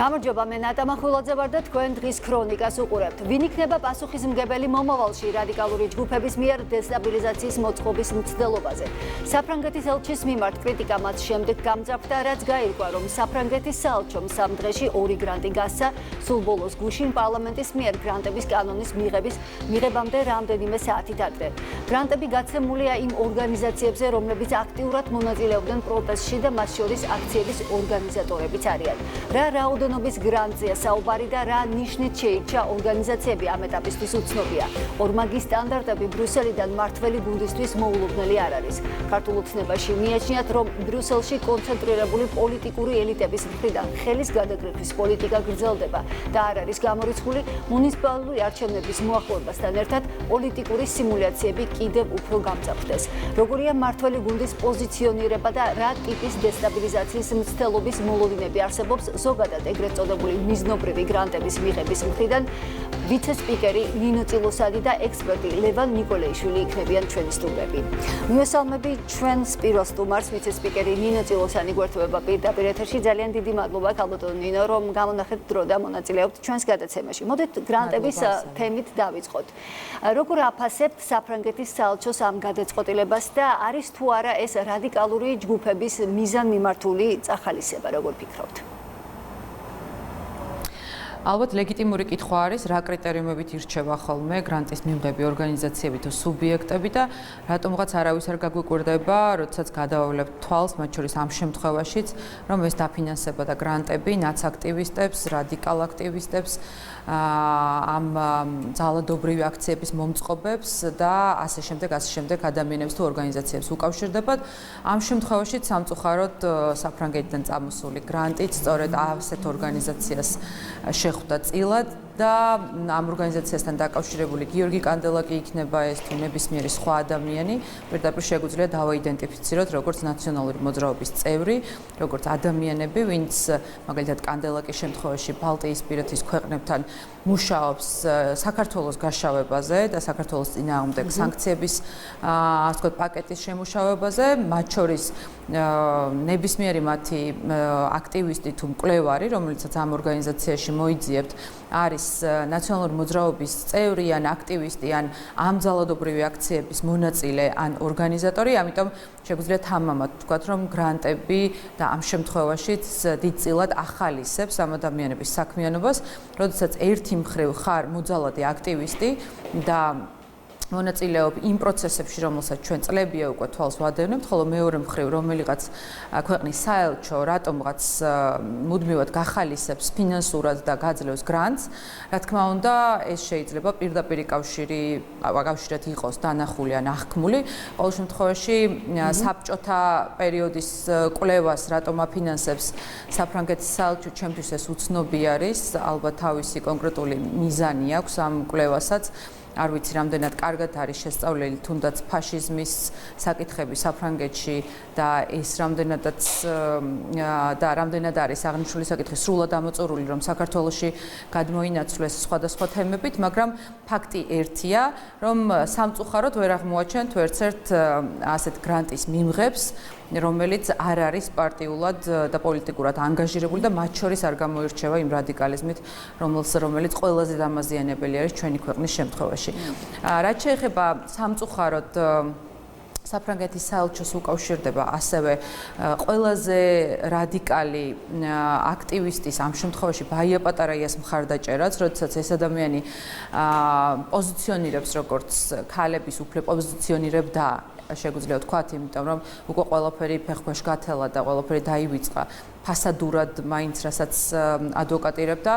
გამარჯობა, მე ნატა მახვილაძე ვარ და თქვენ დღის ქრონიკას უყურებთ. ვინ იქნება პასუხისმგებელი მომავალში რადიკალური ჯგუფების მიერ დესტაბილიზაციის მოწყობის მცდელობაზე? საფრანგეთის ელჩის მიმართ კრიტიკა მათ შემდეგ გამძაფრდა, რაც გაირკვა, რომ საფრანგეთის საელჩომ სამ დღეში 2 გრანტი გასცა, სულ ბოლოს გუშინ პარლამენტის მიერ გრანტების კანონის მიღებამდე რამდენიმე საათით ადრე. გრანტები გაცემულია იმ ორგანიზაციებზე, რომლებიც აქტიურად მონაწილეობდნენ პროტესტში და მათ შორის აქციების ორგანიზატორებიც არიან. რა რაოდენობის გრანტზეა საუბარი და რა ნიშნით შეირჩა ორგანიზაციები ამ ეტაპისთვის უცნობია. ორმაგი სტანდარტები ბრიუსელიდან მართველი გუნდისთვის მოულოდნელი არ არის. ქართულ ოცნებაში მიაჩნიათ, რომ ბრიუსელში კონცენტრირებული პოლიტიკური ელიტების მხრიდან ხელის გადაკრების პოლიტიკა გრძელდება და არ არის გამორიცხული მუნიციპალური არჩევნების მოახლოებასთან ერთად პოლიტიკური სიმულაციები კიდევ უფრო გამძაფრდეს. როგორია მართველი გუნდის პოზიციონირება და რა ტიპის დესტაბილიზაციის მცდელობის მოლოდინები არსებობს ზოგადად ეგრეთ წოდებული მიზნობრივი გრანტების მიღების მხრიდან ვიცე-სპიკერი ნინო წილოსანი და ექსპერტი ლევან ნიკოლეიშვილი იქნებიან ჩვენი სტუმრები. მივესალმები ჩვენს პირველ სტუმარს, ვიცე-სპიკერი ნინო წილოსანი გვერდება პირდაპირ ეთერში. ძალიან დიდი მადლობა ქალბატონო ნინო, რომ გამონახეთ დრო და მონაწილეობთ ჩვენს გადაცემაში. მოდით გრანტების თემით დავიწყოთ. როგორ აფასებთ საფრანგეთის საელჩოს ამ გადაწყვეტილებას და არის თუ არა ეს რადიკალური ჯგუფების მიზანმიმართული წახალისება, როგორ ფიქრობთ? ალბათ ლეგიტიმური კითხვა არის, რა კრიტერიუმებით ირჩევა ხოლმე გრანტის მიმღები ორგანიზაციები თუ სუბიექტები და რატომღაც არავის არ გაგვიკვირდება, როდესაც გადავავლებთ თვალს, მათ შორის ამ შემთხვევაშიც, რომ ეს დაფინანსებოდა გრანტები ნაცაქტივისტებს, რადიკალ აქტივისტებს, ამ ძალადობრივი აქციების მომწყობებს და ასე შემდეგ ადამიანებს თუ ორგანიზაციებს უკავშირდებათ. ამ შემთხვევაშიც სამწუხაროდ საფრანგეთიდან წამოსული გრანტიც სწორედ ასეთ ორგანიზაციას შეხვდა წილად და ამ ორგანიზაციასთან დაკავშირებული გიორგი კანდელაკი იქნება ეს თუ ნებისმიერი სხვა ადამიანი, პირდაპირ შეგვიძლია დავაიდენტიფიციროთ როგორც ნაციონალური მოძრაობის წევრი, როგორც ადამიანები, ვინც მაგალითად კანდელაკის შემთხვევაში ბალტიისპირეთის ქვეყნებთან მუშაობს საქართველოს გაშავებაზე და საქართველოს წინააღმდეგ სანქციების ასე ვთქვათ პაკეტის შემუშავებაზე, მათ შორის ნებისმიერი მათი აქტივისტი თუ მკვლევარი, რომელიცაც ამ ორგანიზაციაში მოიძიებთ, არის ნაციონალური მოძრაობის წევრი ან აქტივისტი ან ამ ძალადობრივი აქციების მონაწილე ან ორგანიზატორი, ამიტომ შეგვიძლია თამამად ვთქვათ, რომ გრანტები და ამ შემთხვევაშიც დიდწილად ახალისებს ამ ადამიანების საქმიანობას, როდესაც ერთი მხრივ ხარ მოძალადე აქტივისტი და მონაწილეობ იმ პროცესებში, რომელსაც ჩვენ წლებია უკვე თვალს ვადევნებთ, ხოლო მეორე მხრივ რომელიღაც ქვეყნის საელჩო რატომღაც მუდმივად გახალისებს ფინანსურად და გაძლევს გრანტს, რა თქმა უნდა, ეს შეიძლება პირდაპირ კავშირად იყოს დანახული ან აღქმული. ყოველ შემთხვევაში საბჭოთა პერიოდის კვლევას რატომ აფინანსებს საფრანგეთის საელჩო, ჩემთვის ეს უცნობი არის, ალბათ თავისი კონკრეტული მიზანი აქვს ამ კვლევასაც. არ ვიცი, რამდენად კარგად არის შესწავლილი თუნდაც ფაშიზმის საკითხები საფრანგეთში და ეს რამდენად არის აღნიშნული საკითხი სრულად ამოწურული, რომ საქართველოში გადმოინაცვლეს სხვადასხვა თემებით, მაგრამ ფაქტი ერთია, რომ სამწუხაროდ ვერ აღმოაჩენთ ვერცერთ ასეთ გრანტის მიმღებს, რომელიც არ არის პარტიულად და პოლიტიკურად ანგაჟირებული და მათ შორის არ გამოირჩევა იმ რადიკალიზმით, რომელიც ყველაზე დამაზიანებელი არის ჩვენი ქვეყნის შემთხვევაში. რაც შეეხება სამწუხაროდ საფრანგეთის საელჩოს უკავშირდება ასევე ყველაზე რადიკალი აქტივისტის ამ შემთხვევაში ბაია პატარაიას მხარდაჭერაც, როდესაც ეს ადამიანი პოზიციონირებს როგორც ქალების უფლება პოზიციონირებდა შეგვიძლია ვთქვათ, იმიტომ რომ უკვე ყველაფერი ფეხქვეშ გათელა და ყველაფერი დაივიწყა ფასადურად მაინც რასაც ადვოკატირებდა.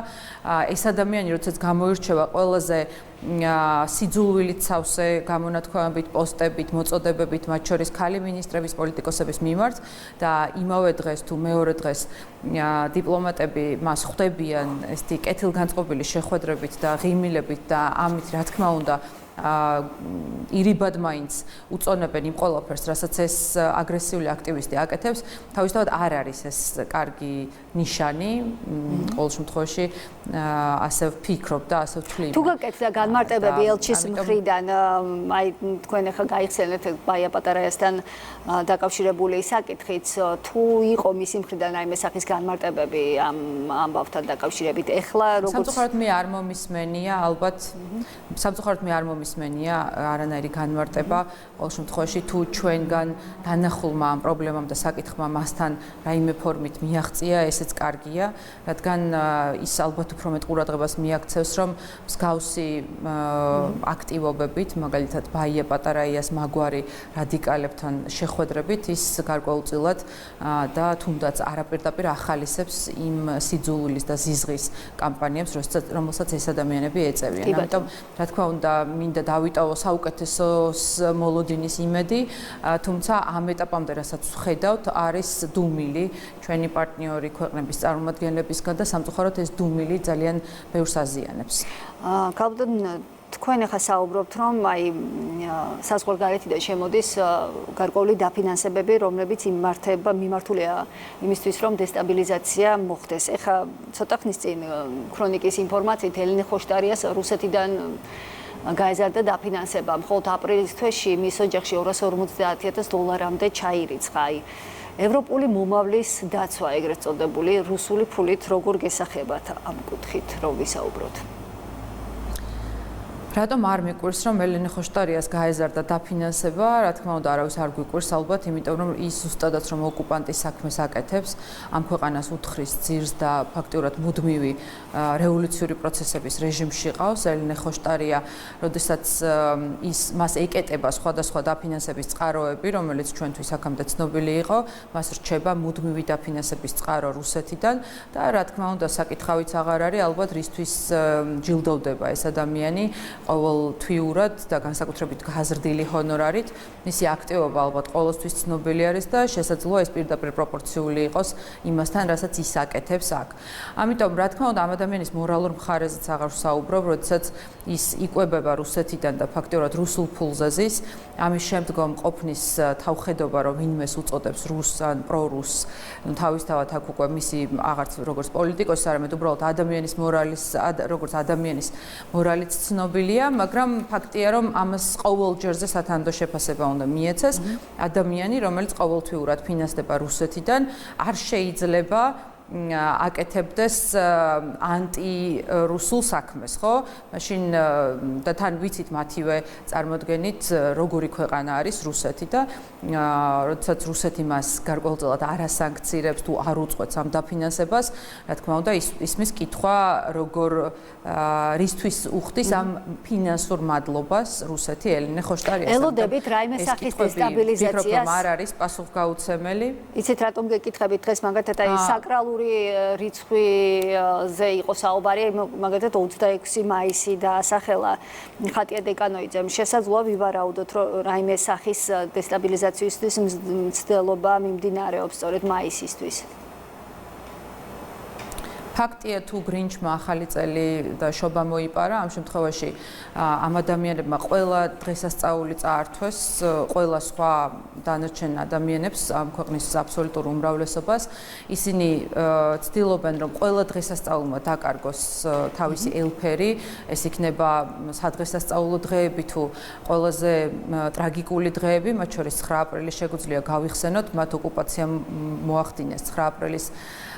ეს ადამიანი როდესაც გამოირჩევა ყველაზე სიძულვილით სავსე გამონათქვამებით, პოსტებით, მოწოდებებით, მათ შორის ქალი მინისტრების, პოლიტიკოსების მიმართ და იმავე დღეს თუ მეორე დღეს დიპლომატები მას ხვდებიან ესეთი კეთილგანწყობილი შეხვედრებით და ღიმილებით და ამით რა თქმა უნდა ირიბად მაინც უწონებენ იმ ყველაფერს, რასაც ეს აგრესიული აქტივისტი აკეთებს, თავისთავად არ არის ეს კარგი ნიშანი, ყოველ შემთხვევაში ასე ვფიქრობ და ასე ვთვლი. თუ გაკეთდა განმარტებები ელჩის მხრიდან, აი თქვენ ახლა გაიხსენეთ ბაია პატარაიასთან დაკავშირებული საკითხიც, თუ იყო მისი მხრიდან რაიმე სახის განმარტებები ამ ამბავთან დაკავშირებით, ეხლა როგორც სამწუხაროდ მე არ მომისმენია, ალბათ სამწუხაროდ მე არ მომისმენია არანაირი განმარტება, ყოველ შემთხვევაში თუ ჩვენგან დანახულმა ამ პრობლემამ და საკითხმა მასთან რაიმე ფორმით მიაღწია, ესეც კარგია, რადგან ის ალბათ უფრო მეტ ყურადღებას მიაქცევს, რომ მსგავსი აქტივობებით, მაგალითად ბაია პატარაიას მაგვარი რადიკალებთან შეხვედრებით ის გარკვეულწილად და თუნდაც არაპირდაპირ ახალისებს იმ სიძულვილის და ზიზღის კამპანიებს, რომელსაც ეს ადამიანები ეწევიან. ამიტომ, რა თქმა უნდა, მინდა დავიტოვო საუკეთესოს მოლოდინის იმედი, თუმცა ამ ეტაპამდე, რასაც ვხედავთ, არის დუმილი ჩვენი პარტნიორი ქვეყნების წარმომადგენლებისგან და სამწუხაროდ ეს დუმილი ძალიან ბევრს აზიანებს. ქალბატონ, თქვენ ახლა საუბრობთ, რომ აი საზღვარგარეთიდან შემოდის გარკვეული დაფინანსებები, რომლებიც მიმართულია იმისთვის, რომ დესტაბილიზაცია მოხდეს. ახლა ცოტა ხნის წინ ქრონიკის ინფორმაციით ელენე ხოშტარიას რუსეთიდან გაეზარდა დაფინანსება, მხოლოდ აპრილის თვეში მის ოჯახში $250,000-მდე ჩაირიცხა. აი ევროპული მომავლის დაცვა, ეგრეთ წოდებული, რუსული ფულით როგორ გესახებათ ამ კუთხით, რომ ვისაუბროთ? რატომ არ მიკვირს, რომ ელენე ხოშტარიას გაეზარდა დაფინანსება? რა თქმა უნდა, არავის არ გვიკვირს ალბათ, იმიტომ რომ ის ზუსტადაც რომ ოკუპანტის საქმეს აკეთებს, ამ ქვეყანას უთხრის ძირს და ფაქტიურად მუდმივი რევოლუციური პროცესების რეჟიმში ყავს. ელენე ხოშტარია, როდესაც მას ეკეტება სხვადასხვა დაფინანსების წყაროები, რომელიც ჩვენთვის აქამდე ცნობილი იყო, მას რჩება მუდმივი დაფინანსების წყარო რუსეთიდან და რა თქმა უნდა, საკითხავიც აღარ არის, ალბათ რისთვის ჯილდოვდება ეს ადამიანი ყოველთვიურად და განსაკუთრებით გაზრდილი ჰონორარით. მისი აქტივობა ალბათ ყოველთვის ცნობილი არის და შესაძლოა ეს პირდაპირ პროპორციული იყოს იმასთან, რასაც ის აკეთებს აქ. ამიტომ, რა თქმა უნდა, ამ ადამიანის მორალურ მხარეზეც აღარ ვსაუბრობ, როდესაც ის იკვებება რუსეთიდან და ფაქტიურად რუსულ ფულზე ზის. ამის შემდგომ ყოფნის თავხედობა, რომ ვინმეს უწოდებს რუს ან პრორუს, თავისთავად აქ უკვე მისი აღარც როგორც პოლიტიკოსი, არამედ უბრალოდ ადამიანის მორალის, როგორც ადამიანის მორალიც ცნობილია. მაგრამ ფაქტია, რომ ამას ყოველ ჯერზე სათანადო შეფასება უნდა მიეცეს. ადამიანი, რომელიც ყოველთვიურად ფინანსდება რუსეთიდან, არ შეიძლება აკეთებდეს ანტირუსულ საქმეს, ხო? მაშინ და თან ვიცით მათივე წარმოდგენით, როგორი ქვეყანა არის რუსეთი და როდესაც რუსეთი მას გარკვეულწილად არ ასანქცირებს თუ არ უწყვეტს ამ დაფინანსებას, რა თქმა უნდა, ისმის კითხვა, როგორ რისთვის უხდის ამ ფინანსურ მადლობას რუსეთი ელენე ხოშტარიას. ელოდებით რაიმე სახის დესტაბილიზაციას? ვფიქრობ, რომ არ არის პასუხგაუცემელი. იცით რატომ გეკითხებით დღეს მაგათად აი საკრალური რიცხვიზე იყო საუბარი, მაგათად 26 მაისი დაასახელა ხატია დეკანოიძემ. შესაძლოა ვივარაუდოთ, რომ რაიმე სახის დესტაბილიზაციისთვის მცდელობა მიმდინარეობს სწორედ მაისისთვის. ფაქტია თუ გრინჩმა ახალი წელი და შობა მოიპარა, ამ შემთხვევაში ამ ადამიანებმა ყველა დღესასწაული წაართვეს, ყველა სხვა დანარჩენ ადამიანებს, ამ ქვეყნის აბსოლუტურ უმრავლესობას. ისინი ცდილობენ, რომ ყველა დღესასწაულმა დაკარგოს თავისი ელფერი, ეს იქნება სადღესასწაულო დღეები თუ ყველაზე ტრაგიკული დღეები, მათ შორის 9 აპრილი შეგვიძლია გავიხსენოთ, მათ ოკუპაცია მოახდინეს 9 აპრილის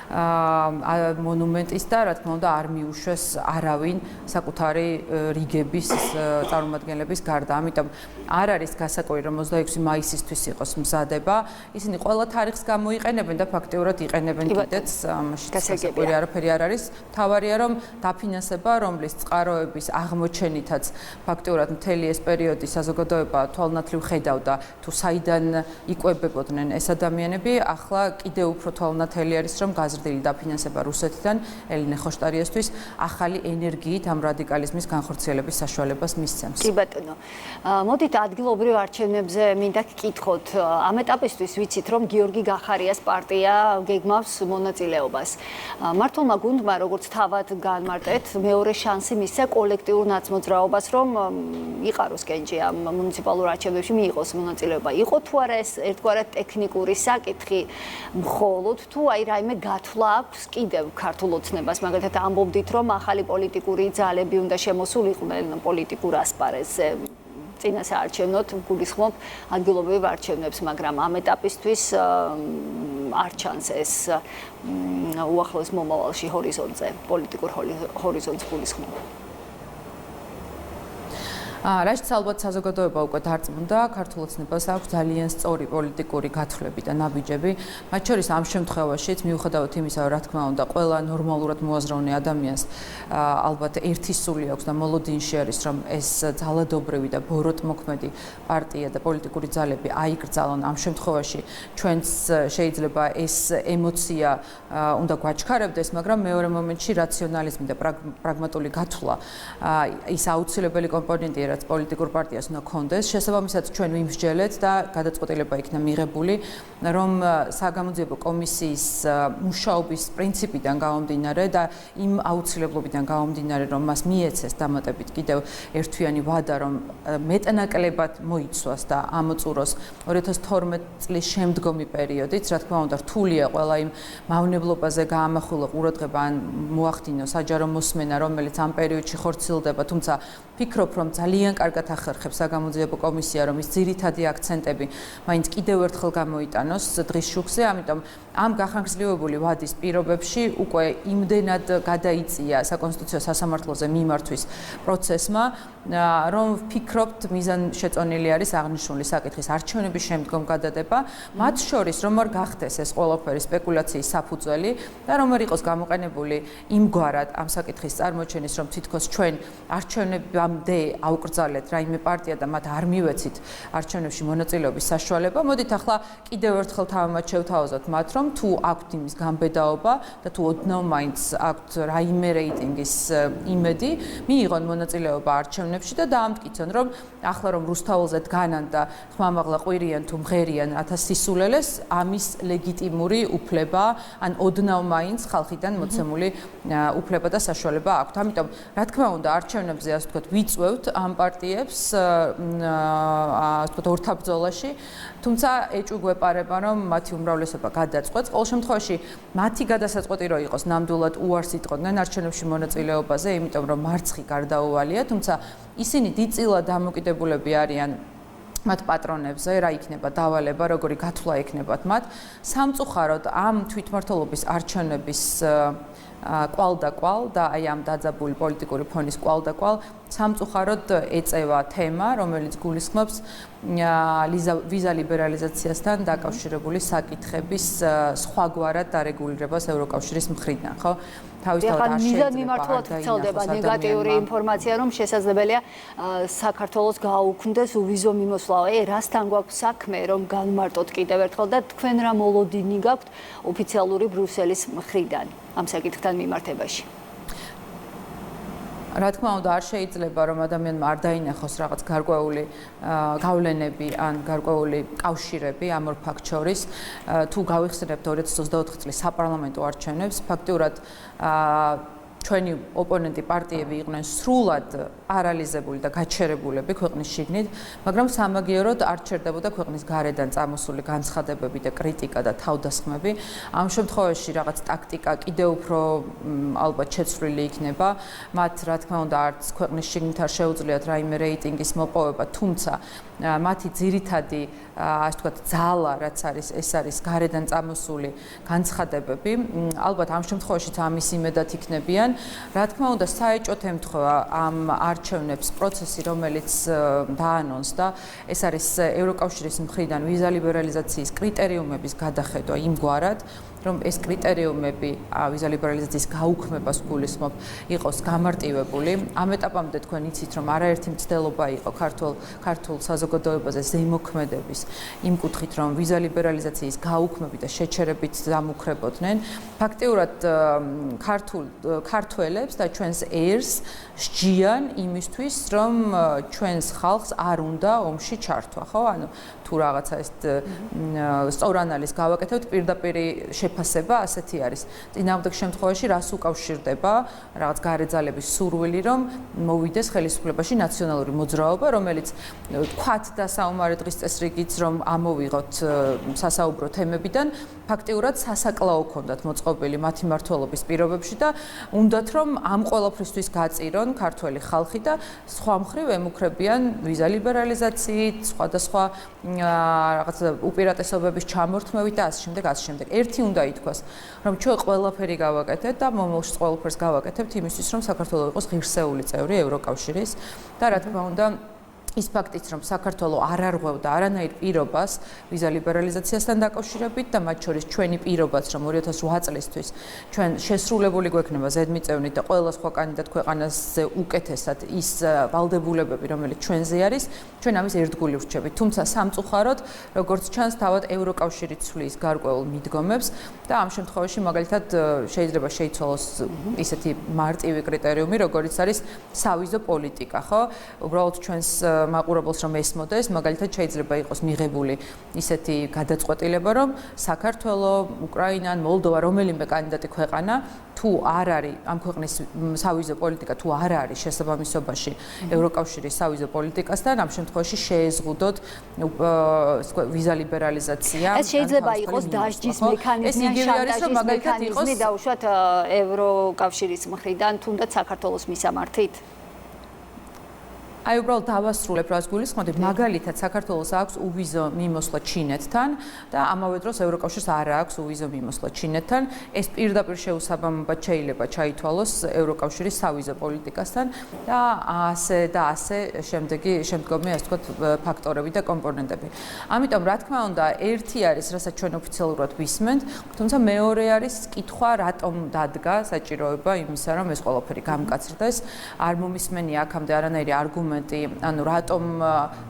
მონუმენტის და რა თქმა უნდა არ მიუშვეს არავინ საკუთარი რიგების წარმომადგენლების გარდა. ამიტომ არ არის გასაკვირი, რომ 26 მაისისთვის იყოს მზადება. ისინი ყველა თარიღს გამოიყენებენ და ფაქტიურად იყენებენ კიდეც. ამაში გასაკვირი არაფერი არ არის. თავარია, რომ დაფინანსება, რომლის წყაროების აღმოჩენითაც ფაქტიურად მთელი ეს პერიოდი საზოგადოება თვალნათლივ ხედავდა, თუ საიდან იკვებებოდნენ ეს ადამიანები, ახლა კიდევ უფრო თვალნათელი არის, რომ გაზრდილი დაფინანსება რუსეთიდან ელინე ხოშტარიესთვის ახალი ენერგიით ამ რადიკალიზმის განხორციელების საშუალებას მისცემს. კი ბატონო. მოდით ადგილობრივ არჩევნებზე მინდა გკითხოთ. ამ ეტაპისთვის ვიცით, რომ გიორგი გახარიას პარტია გეგმავს მონაწილეობას. მართლმა გუნდმა, როგორც თავად განმარტეთ, მეორე შანსი მისცა კოლექტიურ ნაცმოძრაობას, რომ იყაროს კენჭი ამ მუნიციპალურ არჩევნებში მიიღოს მონაწილეობა. იყო თუ არა ეს ერთგვარად ტექნიკური საკითხი, მხოლოდ თუ აი რაიმე გათვლა აქვს კიდევ ქართულ ოცნებას, მაგალითად ამბობდით, რომ ახალი პოლიტიკური ძალები უნდა შემოსულიყვნენ პოლიტიკურ ასპარეზზე. წინა საარჩევნოდ გულისხმობ ადგილობრივ არჩევნებს, მაგრამ ამ ეტაპისთვის არ ჩანს ეს უახლოეს მომავალში ჰორიზონტზე, პოლიტიკურ ჰორიზონტს გულისხმობ. რასაც ალბათ საზოგადოება უკვე დარწმუნდა, ქართულ ოცნებას აქვს ძალიან სწორი პოლიტიკური გათვლები და ნაბიჯები. მათ შორის ამ შემთხვევაშიც მიუხედავად იმისა, რა თქმა უნდა, ყველა ნორმალურად მოაზროვნე ადამიანს ალბათ ერთი სული აქვს და მოლოდინში არის, რომ ეს ძალადობრივი და ბოროტმოქმედი პარტია და პოლიტიკური ძალები აიკრძალონ. ამ შემთხვევაში ჩვენც შეიძლება ეს ემოცია უნდა გვაჩქარებდეს, მაგრამ მეორე მომენტში რაციონალიზმი და პრაგმატული გათვლა ის აუცილებელი კომპონენტია, რაც პოლიტიკურ პარტიას უნდა კონდეს. შესაბამისად ჩვენ ვიმსჯელეთ და გადაწყვეტილება იქნა მიღებული, რომ საგამოძიებო კომისიის მუშაობის პრინციპიდან გამომდინარე და იმ აუცილებლობიდან გამომდინარე, რომ მას მიეცეს დამატებით კიდევ ერთთვიანი ვადა, რომ მეტნაკლებად მოიცვას და ამოწუროს 2012 წლის შემდგომი პერიოდით, რა თქმა უნდა, რთულია ყველა იმ მავნებლობაზე გაამახვილო ყურადღება ან მოახდინო საჯარო მოსმენა, რომელიც ამ პერიოდში ხორციელდება, თუმცა ფიქრობ, რომ ძალიან კარგად ახერხებს საგამოძიებო კომისია, რომ ის ძირითადი აქცენტები მაინც კიდევ ერთხელ გამოიტანოს დღის შუქზე, ამიტომ ამ გახანგრძლივებული ვადის პირობებში უკვე იმდენად გადაიწია საკონსტიტუციო სასამართლოზე მიმართვის პროცესმა, რომ ვფიქრობთ მიზანშეწონილი არის აღნიშნული საკითხის არჩევნების შემდგომ გადადება, მათ შორის რომ არ გახდეს ეს ყველაფერი სპეკულაციის საფუძველი და რომ არ იყოს გამოყენებული იმგვარად ამ საკითხის წარმოჩენის, რომ თითქოს ჩვენ არჩევნებამდე აუკრძალეთ რაიმე პარტია და მათ არ მივეცით არჩევნებში მონაწილეობის საშუალება. მოდით ახლა კიდევ ერთხელ თავმად შევთავაზოთ მათ, რომ თუ აქვთ იმის გამბედაობა და თუ ოდნავ მაინც აქვთ რაიმე რეიტინგის იმედი, მიიღონ მონაწილეობა არჩევნებში და დაამტკიცონ, რომ ახლა რომ რუსთაველზე დგანან და ხმამაღლა ყვირიან თუ მღერიან 1000 სისულელეს, ამის ლეგიტიმური უფლება, ან ოდნავ მაინც ხალხიდან მოცემული უფლება და საშუალება აქვთ. ამიტომ, რა თქმა უნდა, არჩევნებზე ასე ვთქვათ, ვიწვევთ ამ პარტიებს, ასე ვთქვათ, ორთაბრძოლაში, თუმცა ეჭვი გვეპარება, რომ მათი უმრავლესობა გადაწყვეტს. ყოველ შემთხვევაში, მათი გადასაწყვეტი რო იყოს, ნამდვილად უარს იტყოდნენ არჩევნებში მონაწილეობაზე, იმიტომ რომ მარცხი გარდაუვალია, თუმცა ისინი დიდწილად დამოკიდებულები არიან მათ პატრონებზე, რა იქნება დავალება, როგორი გათვლა ექნებათ მათ. სამწუხაროდ ამ თვითმმართველობის არჩევნების კვალ და აი ამ დაძაბული პოლიტიკური ფონის კვალ სამწუხაროდ ეწევა თემა, რომელიც გულისხმობს ვიზა ლიბერალიზაციასთან დაკავშირებული საკითხების სხვაგვარად დარეგულირებას ევროკავშირის მხრიდან, ხო? თავისთავად მიზანმიმართულად ვრცელდება ნეგატიური ინფორმაცია, რომ შესაძლებელია საქართველოს გააუქმდეს უვიზო მიმოსვლა. რასთან გვაქვს საქმე, რომ განმარტოთ კიდევ ერთხელ და თქვენ რა მოლოდინი გაქვთ ოფიციალური ბრიუსელის მხრიდან ამ საკითხთან მიმართებაში? რა თქმა უნდა, არ შეიძლება რომ ადამიანმა არ დაინახოს რაღაც გარკვეული გავლენები ან გარკვეული კავშირები ამ ორ ფაქტ შორის. თუ გავიხსენებთ 2024 წლის საპარლამენტო არჩევნებს, ფაქტურად ჩვენი ოპონენტი პარტიები იყვნენ სრულად პარალიზებული და გაჩერებულები ქვეყნის შიგნით, მაგრამ სამაგიეროდ არ ჩერდებოდა ქვეყნის გარედან წამოსული განცხადებები და კრიტიკა და თავდასხმები. ამ შემთხვევაში რაღაც ტაქტიკა კიდევ უფრო ალბათ შეცვლილი იქნება. მათ რა თქმა უნდა არც ქვეყნის შიგნით არ შეუძლიათ რაიმე რეიტინგის მოპოვება, თუმცა მათი ძირითადი ასე ვთქვათ ძალა, რაც არის, ეს არის გარედან წამოსული განცხადებები. ალბათ ამ შემთხვევაშიც ამის იმედად იქნებიან. რა თქმა უნდა, საეჭვოდ ემთხვევა ამ არჩევნებს პროცესი, რომელიც დაანონსდა, ეს არის ევროკავშირის მხრიდან ვიზა ლიბერალიზაციის კრიტერიუმების გადახედვა იმგვარად, რომ ეს კრიტერიუმები ვიზა ლიბერალიზაციის გაუქმებას გულისხმობ იყოს გამარტივებული. ამ ეტაპამდე თქვენ იცით, რომ არაერთი მცდელობა იყო ქართულ საზოგადოებაზე ზემოქმედების იმ კუთხით, რომ ვიზა ლიბერალიზაციის გაუქმებით და შეჩერებით დამუქრებოდნენ. ფაქტიურად ქართველებს და ჩვენს ერს სჯიან იმისთვის, რომ ჩვენს ხალხს არ უნდა ომში ჩართვა, ხო? ანუ თუ რაღაცა ეს სწორ ანალიზს გავაკეთებთ, პირდაპირ შეფასება ასეთი არის. წინააღმდეგ შემთხვევაში რას უკავშირდება რაღაც გარეძალების სურვილი, რომ მოვიდეს ხელისუფლებაში ნაციონალური მოძრაობა, რომელიც თქვათ დასაუმარე დღის წესრიგიც, რომ ამოვიღოთ სასაუბრო თემებიდან, ფაქტიურად სასაკლაო ქონდათ მოწყობილი მათი მმართველობის პირობებში და უნდათ რომ ამ ყველაფრისთვის გაწირონ ქართველი ხალხი და სხვა მხრივ ემუქრებიან ვიზა ლიბერალიზაციით, სხვადასხვა რაღაც უპირატესობების ჩამორთმევით და ასე შემდეგ. ერთი უნდა ითქვას, რომ ჩვენ ყველაფერი გავაკეთებთ და მომავალში ყველაფერს გავაკეთებთ იმისთვის, რომ საქართველოს იყოს ღირსეული წევრი ევროკავშირის და რა თქმა უნდა ის ფაქტიც, რომ საქართველოს არ არღვევდა არანაირ პირობას ვიზა ლიბერალიზაციასთან დაკავშირებით და მათ შორის ჩვენი პირობაც, რომ 2008 წლისთვის ჩვენ შესრულებული გვექნება ზედმიწევნით და ყველა სხვა კანდიდატ ქვეყანაზე უკეთესად ის ვალდებულებები, რომელიც ჩვენზე არის, ჩვენ ამის ერთგული ვრჩებით. თუმცა სამწუხაროდ, როგორც ჩანს, თავად ევროკავშირი ცვლის გარკვეულ მიდგომებს და ამ შემთხვევაში მაგალითად შეიძლება შეიცვალოს ისეთი მარტივი კრიტერიუმი, როგორიც არის სავიზო პოლიტიკა, ხო? უბრალოდ ჩვენს მაყურებელს რომ ესმოდეს, მაგალითად შეიძლება იყოს მიღებული ისეთი გადაწყვეტილება, რომ საქართველოს, უკრაინა, მოლდოვა, რომელიმე კანდიდატი ქვეყანა თუ არ არის ამ ქვეყნის სავიზო პოლიტიკა თუ არ არის შესაბამისობაში ევროკავშირის სავიზო პოლიტიკასთან, ამ შემთხვევაში შეეზღუდოთ ვიზა ლიბერალიზაცია. ეს შეიძლება იყოს დასჯის მექანიზმი, შანტაჟის მექანიზმი დაუშვათ ევროკავშირის მხრიდან, თუნდაც საქართველოს მისამართით. აი უბრალოდ დავასრულებ რას გულისხმობთ, მაგალითად საქართველოს აქვს უვიზო მიმოსვლა ჩინეთთან და ამავე დროს ევროკავშირს არ აქვს უვიზო მიმოსვლა ჩინეთთან. ეს პირდაპირ შეუსაბამობად შეიძლება ჩაითვალოს ევროკავშირის სავიზო პოლიტიკასთან და ასე შემდგომი ასე ვთქვათ ფაქტორები და კომპონენტები. ამიტომ რა თქმა უნდა, ერთი არის, რასაც ჩვენ ოფიციალურად ვისმენთ, თუმცა მეორე არის კითხვა, რატომ დადგა საჭიროება იმისა, რომ ეს ყველაფერი გამკაცრდეს. არ მომისმენია აქამდე არანაირი არგუმენტი, ანუ რატომ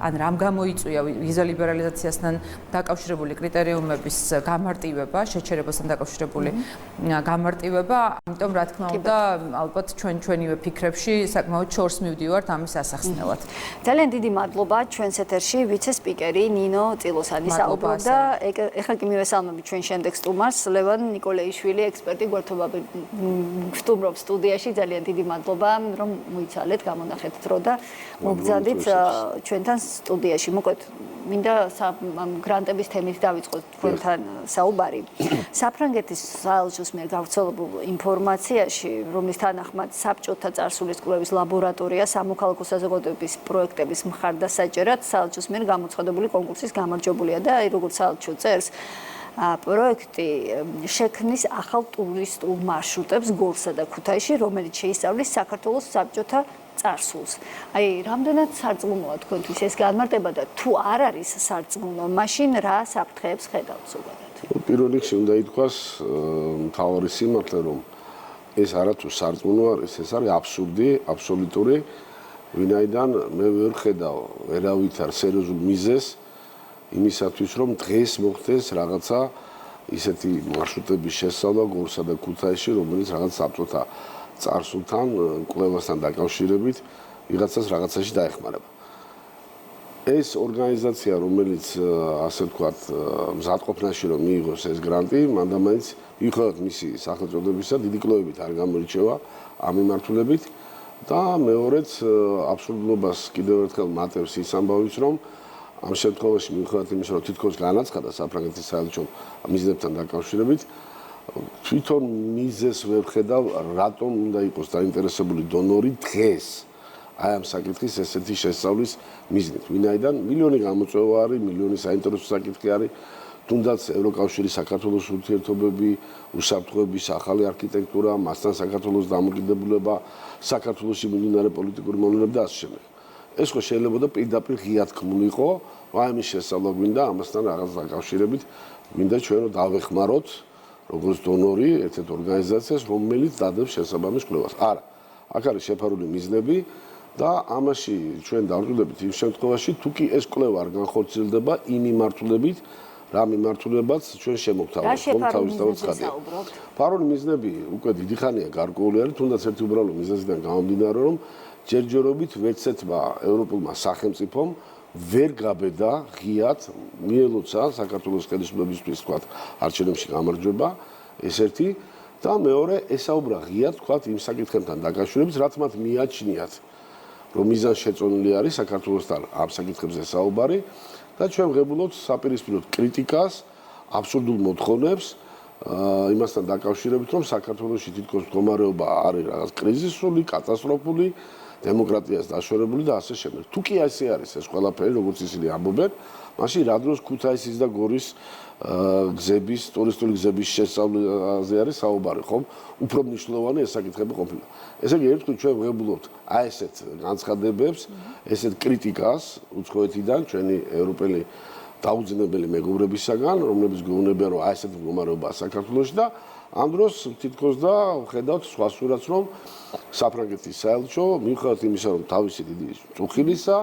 რამ გამოიწვია ვიზა ლიბერალიზაციასთან დაკავშირებული კრიტერიუმების გამარტივება, შეჩერებასთან დაკავშირებული გამარტივება, ამიტომ რა თქმა უნდა, ალბათ ჩვენივე ფიქრებში საკმაოდ შორს მივდივართ ამის ასახსნელად. ძალიან დიდი მადლობა ჩვენს ეთერში ვიცე-სპიკერი ნინო წილოსანი საუბრობდა. ეხლა კი მივესალმები ჩვენ შემდეგ სტუმარს, ლევან ნიკოლეიშვილი, ექსპერტი გვერდთობამბობს სტუდიაში. ძალიან დიდი მადლობა, რომ მოიცალეთ, გამონახეთ დრო და მოგზადით ჩვენთან სტუდიაში. მოკლედ, მინდა გრანტების თემით დავიწყოთ თქვენთან საუბარი. საფრანგეთის საელჩოს მიერ გავრცელებულ ინფორმაციაში, რომლის თანახმად საბჭოთა წარსულის კვლევის ლაბორატორია სამოქალაქო საზოგადოების პროექტების მხარდასაჭერად საელჩოს მიერ გამოცხადებული კონკურსის გამარჯვებულია და როგორც საელჩო წერს, პროექტი შექმნის ახალ ტურისტულ მარშრუტებს გორსა და ქუთაისში, რომელიც შეისწავლის საქართველოს საბჭოთა წარსულს. აი, რამდენად სარწმუნოა თქვენთვის ეს განმარტება და თუ არ არის სარწმუნო, მაშინ რა საფრთხეებს ხედავთ ზოგადად? პირველ რიგში უნდა ითქვას მთავარი სიმართლე, რომ ეს არათუ სარწმუნო არის, ეს არის აბსურდი, აბსოლუტური, ვინაიდან მე ვერ ხედავ ვერავითარ სერიოზულ მიზეზს იმისათვის, რომ დღეს მოხდეს რაღაცა ისეთი მარშრუტების შესწავლა გორსა და ქუთაისში, რომელიც რაღაც საბჭოთა წარსულთან, კვლევასთან დაკავშირებით ვიღაცას რაღაცაში დაეხმარება. ეს ორგანიზაცია, რომელიც ასე ვთქვათ, მზადყოფნაში რომ მიიღოს ეს გრანტი, მანდამაინც მიუხედავად მისი სახელწოდებისა, დიდი კვლევებით არ გამოირჩევა ამ მიმართულებით და მეორეც აბსურდულობას კიდევ ერთხელ მატებს ის ამბავიც, რომ ამ შემთხვევაში მიუხედავად იმისა, რომ თითქოს განაცხადა საფრანგეთის საელჩომ მიზნებთან დაკავშირებით, თვითონ მიზეზს ვერ ხედავ, რატომ უნდა იყოს დაინტერესებული დონორი დღეს აი ამ საკითხის ესეთი შესწავლის მიზნით. ვინაიდან მილიონი გამოწვევა არის, მილიონი საინტერესო საკითხი არის, თუნდაც ევროკავშირის საქართველოს ურთიერთობები, უსაფრთხოების ახალი არქიტექტურა, მასთან საქართველოს დამოკიდებულება, საქართველოში მიმდინარე პოლიტიკური მოვლენები და ასე შემდეგ. ეს ხო შეიძლება და პირდაპირ ღია თქმულიყო, აი ამის შესწავლა გვინდა, ამასთან რაღაც დაკავშირებით, გვინდა ჩვენ რომ დავეხმაროთ როგორც დონორი ერთ-ერთ ორგანიზაციას, რომელიც დადებს შესაბამის კვლევას. არა, აქ არის შეფარული მიზნები და ამაში ჩვენ დავუკვირდებით იმ შემთხვევაში, თუ კი ეს კვლევა არ განხორციელდება იმ მიმართულებით, რა მიმართულებაც ჩვენ შემოგთავაზებთ, ხომ თავისთავად ცხადია. ფარული მიზნები უკვე დიდი ხანია გარკვეული არის, თუნდაც ერთი უბრალო მიზეზიდან გამომდინარე, რომ ჯერჯერობით ვერცერთმა ევროპულმა სახელმწიფომ ვერ გაბედა ღიად მიელოცა საქართველოს ხელისუფლებისთვის თქვა არჩევნებში გამარჯვება, ეს ერთი და მეორე ესაუბრა ღიად თქვა იმ საკითხებთან დაკავშირებით, რაც მათ მიაჩნიათ, რომ მიზანშეწონილი არის საქართველოსთან ამ საკითხებზე საუბარი და ჩვენ ვღებულობთ საპირისპიროდ კრიტიკას, აბსურდულ მოთხოვნებს იმასთან დაკავშირებით, რომ საქართველოში თითქოს მდგომარეობა არის რაღაც კრიზისული, კატასტროფული, დემოკრატიას დაშორებული და ასე შემდეგ. თუ კი ასე არის ეს ყველაფერი, როგორც ისინი ამბობენ, მაშინ რა დროს ქუთაისის და გორის გზების, ტურისტული გზების შესწავლაზე არის საუბარი, ხომ? უფრო მნიშვნელოვანი ეს საკითხები ყოფილა. ესე იგი, ერთხელ ჩვენ ვღებულობთ აი ესეთ განცხადებებს, ესეთ კრიტიკას უცხოეთიდან ჩვენი ევროპელი დაუძინებელი მეგობრებისაგან, რომლებიც გვეუბნებიან, რომ აი ესეთ მდგომარეობაა საქართველოში და ამ დროს თითქოს და ვხედავთ სხვა სურათს, რომ საფრანგეთის საელჩო მიუხედავად იმისა, რომ თავისი დიდი წუხილისა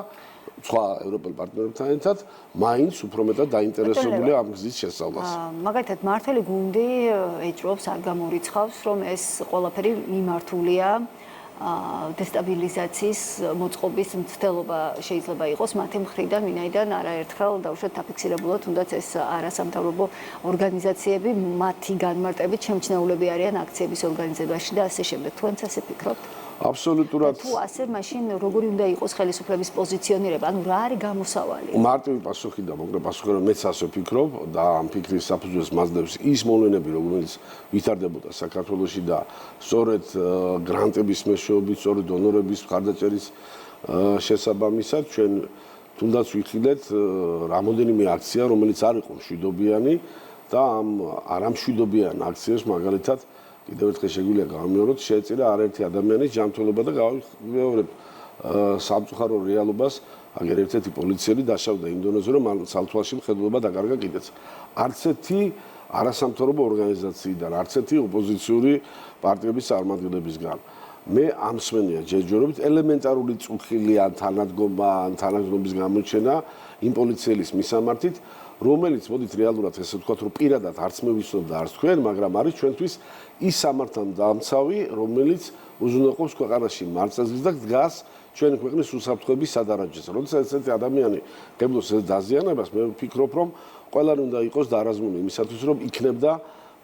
სხვა ევროპელ პარტნიორებთან ერთად მაინც უფრო მეტად დაინტერესებულია ამ გზის შესწავლას. მაგალითად, მართველი გუნდი ეჭვობს, არ გამორიცხავს, რომ ეს ყველაფერი მიმართულია დესტაბილიზაციის მოწყობის მცდელობა შეიძლება იყოს მათი მხრიდან, ვინაიდან არაერთხელ დაუშვათ დაფიქსირებულად, თუნდაც ეს არასამთავრობო ორგანიზაციები მათი განმარტებით შემჩნეულები არიან აქციების ორგანიზებაში და ასე შემდეგ. თქვენც ასე ფიქრობთ? აბსოლუტურად. თუ ასე, მაშინ როგორი უნდა იყოს ხელისუფლების პოზიციონირება? ანუ რა არის გამოსავალი? მარტივი პასუხი და მოკლე პასუხი, რომ მეც ასე ვფიქრობ და ამ ფიქრის საფუძველს მაძლევს ის მოვლენები, რომელიც ვითარდებოდა საქართველოში და სწორედ გრანტების მეშვეობით, სწორედ დონორების მხარდაჭერის შესაბამისად ჩვენ თუნდაც ვიხილეთ რამოდენიმე აქცია, რომელიც არ იყო მშვიდობიანი და ამ არამშვიდობიან აქციებს მაგალითად კიდევ ერთხელ შეგვიძლია გავიმეოროთ, შეეწირა არაერთი ადამიანის ჯანმრთელობა და გავიმეორებ სამწუხარო რეალობას, აგერ ერთ-ერთი პოლიციელი დაშავდა იმ დონეზე, რომ მან ცალთვალში მხედველობა დაკარგა კიდეც. არც ერთი არასამთავრობო ორგანიზაციიდან, არც ერთი ოპოზიციური პარტიების წარმომადგენლებისგან. მე ამ მსმენია ჯერჯერობით ელემენტარული წუხილი ან თანადგომა, ან თანაგზნობის გამოჩენა იმ პოლიციელის მისამართით, რომელიც მოდით რეალურად ესე ვთქვათ, რომ პირადად არც მე ვიცნობ და არც თქვენ, მაგრამ არის ჩვენთვის ის სამართალდამცავი, რომელიც უზრუნველყოფს ქვეყანაში მარცხის და დგას ჩვენი ქვეყნის უსაფრთხოების სადარაჯოზე. როდესაც ესეთი ადამიანი გებლოს ეს დაზიანებას, მე ვფიქრობ, რომ ყველანი უნდა იყოს დაარაზმული იმისათვის, რომ იქნებდა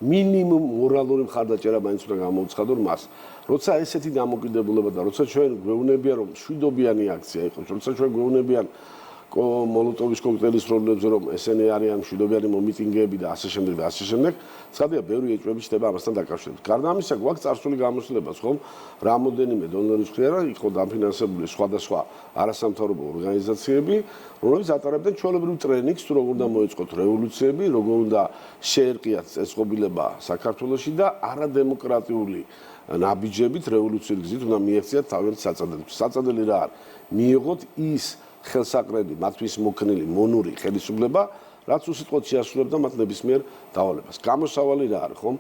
მინიმუმ მორალური მხარდაჭერა მაინც უნდა გამოუცხადონ მას. როცა ესეთი დამოკიდებულება და როცა ჩვენ გვეუბნებიან, რომ მშვიდობიანი აქცია იყოს, როცა ჩვენ გვეუბნებიან მოლოტოვის კოქტეილის პრობლემებზე, რომ ესენი არიან მშვიდობიანი მომიტინგეები და ასე შემდეგ და ასე შემდეგ, ცხადია, ბევრი ეჭვები ჩნდება ამასთან დაკავშირებით. გარდა ამისა, გვაქვს წარსული გამოცდილებაც, ხომ? რამოდენიმე დონორის მხრიდან იყო დაფინანსებული სხვადასხვა არასამთავრობო ორგანიზაციები, რომლებიც ატარებდნენ ჩვეულებრივ ტრენინგს, თუ როგორ უნდა მოეწყოთ რევოლუციები, როგორ უნდა შეერყიათ წესწყობილება საქართველოში და არადემოკრატიული ნაბიჯებით რევოლუციური გზით უნდა მიექციათ თავიანთი საწადელები. საწადელი რა არის? მიიღოთ ის ხელსაყრელი, მათთვის მოქნილი მონური ხელისუფლება, რაც უსიტყვოდ შეასრულებდა მათ ნებისმიერ დავალებას. გამოსავალი რა არის, ხომ?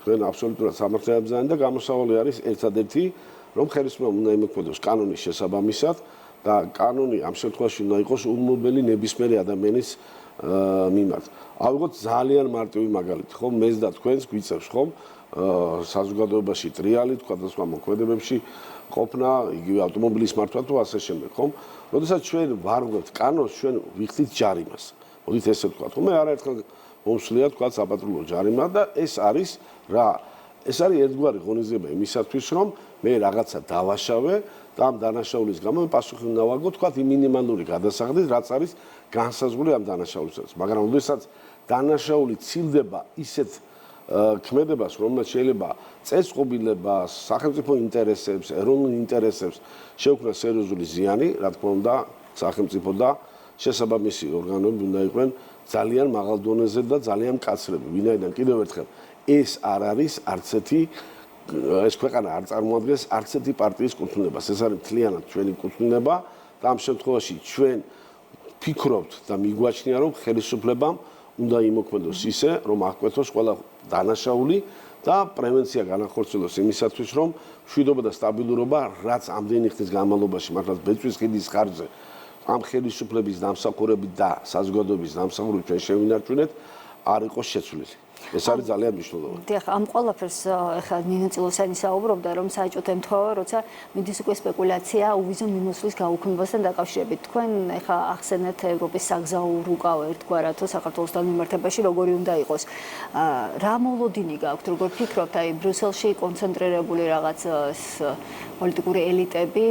თქვენ აბსოლუტურად სამართლიანად ბრძანეთ და გამოსავალი არის ერთადერთი, რომ ხელისუფლება უნდა იმოქმედოს კანონის შესაბამისად და კანონი ამ შემთხვევაში უნდა იყოს ულმობელი ნებისმიერი ადამიანის მიმართ. ავიღოთ ძალიან მარტივი მაგალითი, ხომ? მეც და თქვენს გვიწევს, ხომ? საზოგადოებაში ტრიალი, თქვა და სხვა მოქმედებებში ყოფნა, იგივე ავტომობილის მართვა თუ ასე შემდეგ, ხომ? როდესაც ჩვენ ვარღვევთ კანონს, ჩვენ ვიხდით ჯარიმას. მოდით ესე ვთქვათ, ხომ? მე არაერთხელ მომსვლია თქვა საპატრულო ჯარიმა და ეს არის რა? ეს არის ერთგვარი ღონისძიება იმისათვის, რომ მე რაღაცა დავაშავე და ამ დანაშაულის გამო მე პასუხი უნდა ვაგო, თქვა იმ მინიმალური გადასახადით, რაც არის განსაზღვრული ამ დანაშაულისაც. მაგრამ როდესაც დანაშაული ცილდება ისეთ ქმედებას, რომელსაც შეიძლება წესწყობილებას, სახელმწიფო ინტერესებს, ეროვნულ ინტერესებს შეუქმნას სერიოზული ზიანი, რა თქმა უნდა, სახელმწიფო და შესაბამისი ორგანოები უნდა იყვნენ ძალიან მაღალ დონეზე და ძალიან მკაცრები. ვინაიდან კიდევ ერთხელ ეს არ არის არც ერთი ეს ქვეყანა არ წარმოადგენს არც ერთი პარტიის კუთვნილებას. ეს არის მთლიანად ჩვენი კუთვნილება და ამ შემთხვევაში ჩვენ ფიქრობთ და მიგვაჩნია, რომ ხელისუფლებამ უნდა იმოქმედოს ისე, რომ აღკვეთოს ყველა დანაშაული და პრევენცია განახორციელოს იმისათვის, რომ მშვიდობა და სტაბილურობა, რაც ამდენი ხნის განმავლობაში, მართლაც ბეწვის ხიდის ხარჯზე, ამ ხელისუფლების დამსახურებით და საზოგადოების დამსახურებით ჩვენ შევინარჩუნეთ, არ იყოს შეცვლილი. ეს არის ძალიან მნიშვნელოვანი. დიახ, ამ ყველაფერს ახლა ნინო წილოსანი საუბრობდა, რომ საჭოთ ემთხვევა, როცა მიდის უკვე სპეკულაცია უვიზო მიმოსვლის გაუქმებასთან დაკავშირებით. თქვენ ახლა ახსენეთ ევროპის საგზაო რუკავ ერთგვარად საქართველოსთან მიმართებაში როგორი უნდა იყოს. რა მოლოდინი გაქვთ, როგორ ფიქრობთ, აი ბრიუსელში კონცენტრირებული რაღაც პოლიტიკური ელიტები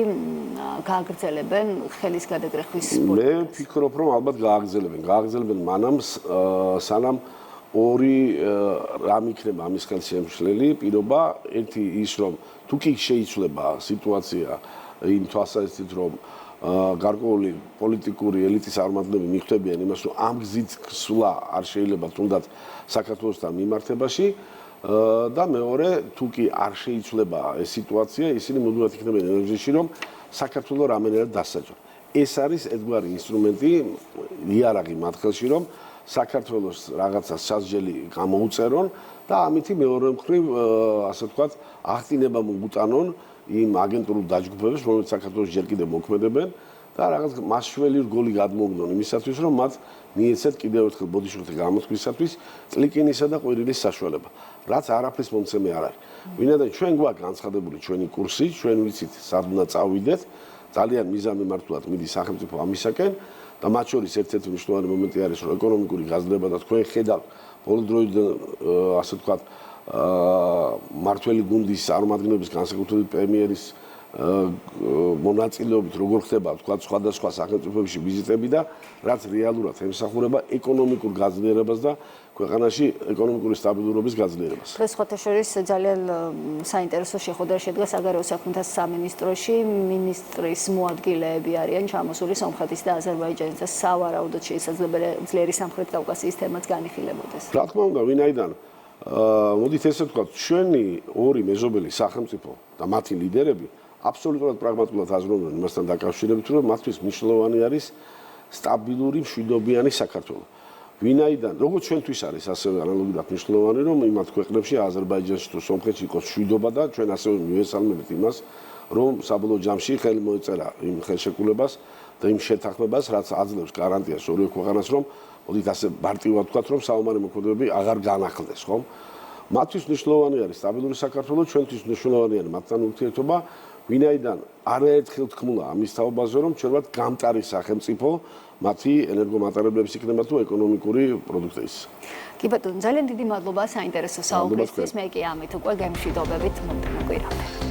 გააგრძელებენ ხელის გადაგრეხვის პოლიტიკას? მე ვფიქრობ, რომ ალბათ გააგრძელებენ მანამ სანამ ორი რამ იქნება ამის ხელშემშლელი პირობა, ერთი ის რომ თუ კი შეიცვლება სიტუაცია იმ თვალსაზრისით რომ გარკვეული პოლიტიკური ელიტის წარმომადგენლები მიხვდებიან იმას რომ ამ გზით სვლა არ შეიძლება თუნდაც საქართველოსთან მიმართებაში და მეორე თუ კი არ შეიცვლება ეს სიტუაცია ისინი მუდმივად იქნებიან ენერგიაში რომ საქართველოს რამენერად დასაჯონ. ეს არის ერთგვარი ინსტრუმენტი იარაღი მათ ხელში რომ საქართველოს რაღაცა სასჯელი გამოუწერონ და ამითი მეორე მხრივ ასე ვთქვათ აღტინება მოუტანონ იმ აგენტურულ დაჯგუფებებს რომელიც საქართველოს ჯერ კიდევ მოქმედებენ და რაღაც მასშტაბელი რგოლი გადმოგნონ იმისათვის რომ მათ მიეცეთ კიდევ ერთხელ ბოდიშურთი გამოთქვისათვის წლიკინისა და ყვირილის საშუალება რაც არაფრის მომცემი არ არის ვინაიდან ჩვენ გვაქვს განცხადებული ჩვენი კურსი ჩვენ ვიცით სად უნდა წავიდეთ ძალიან მიზანმიმართულად მიდის სახელმწიფო ამისაკენ და მათ შორის ერთ-ერთი მნიშვნელოვანი მომენტი არის რომ ეკონომიკური გაზრდება და თქვენ ხედავთ ბოლო დროიდან ასე ვთქვათ მართველი გუნდის წარმომადგენლების განსაკუთრებით პრემიერის მონაწილეობით როგორ ხდება ვთქვათ სხვადასხვა სახელმწიფოებში ვიზიტები და რაც რეალურად ემსახურება ეკონომიკურ გაძლიერებას და ქვეყანაში ეკონომიკური სტაბილურობის გაძლიერებას. დღეს ხოთაშორის ძალიან საინტერესო შეხვედრა შედგა საგარეო საქმეთა სამინისტროში. მინისტრის მოადგილეები არიან ჩამოსული სომხეთის და აზერბაიჯანის და სავარაუდოდ შესაძლებელი ძლიერი სამხრეთ კავკასიის თემაც განიხილებოდეს. რა თქმა უნდა, ვინაიდან მოდით ესე ვთქვათ, ჩვენი ორი მეზობელი სახელმწიფო და მათი ლიდერები აბსოლუტურად პრაგმატულად აზრობენ იმასთან დაკავშირებით, რომ მათთვის მნიშვნელოვანი არის სტაბილური მშვიდობიანი საქართველო. ვინაიდან, როგორც ჩვენთვის არის ასევე ანალოგიურად მნიშვნელოვანი, რომ იმათ ქვეყნებში, აზერბაიჯანში თუ სომხეთში იყოს მშვიდობა და ჩვენ ასევე მივესალმებით იმას, რომ საბოლოო ჯამში ხელი მოეწერა იმ ხელშეკრულებას და იმ შეთანხმებას, რაც აძლევს გარანტიას ორივე ქვეყანას, რომ მოდით ასე მარტივად ვთქვათ, რომ საომარი მოქმედებები აღარ განახლდეს, ხო? მათთვის მნიშვნელოვანი არის სტაბილური საქართველო, ჩვენთვის მნიშვნელოვანი არის მათთან ურთიერთობა, ვინაიდან არაერთხელ თქმულა ამის თაობაზე, რომ ჩვენად გამტარი სახელმწიფო მათი ენერგომატარებლების იქნება თუ ეკონომიკური პროდუქტების. კი ბატონო, ძალიან დიდი მადლობა საინტერესო საუბრისთვის. მე კი ამით უკვე გემშვიდობებით მომდევნო კვირამდე.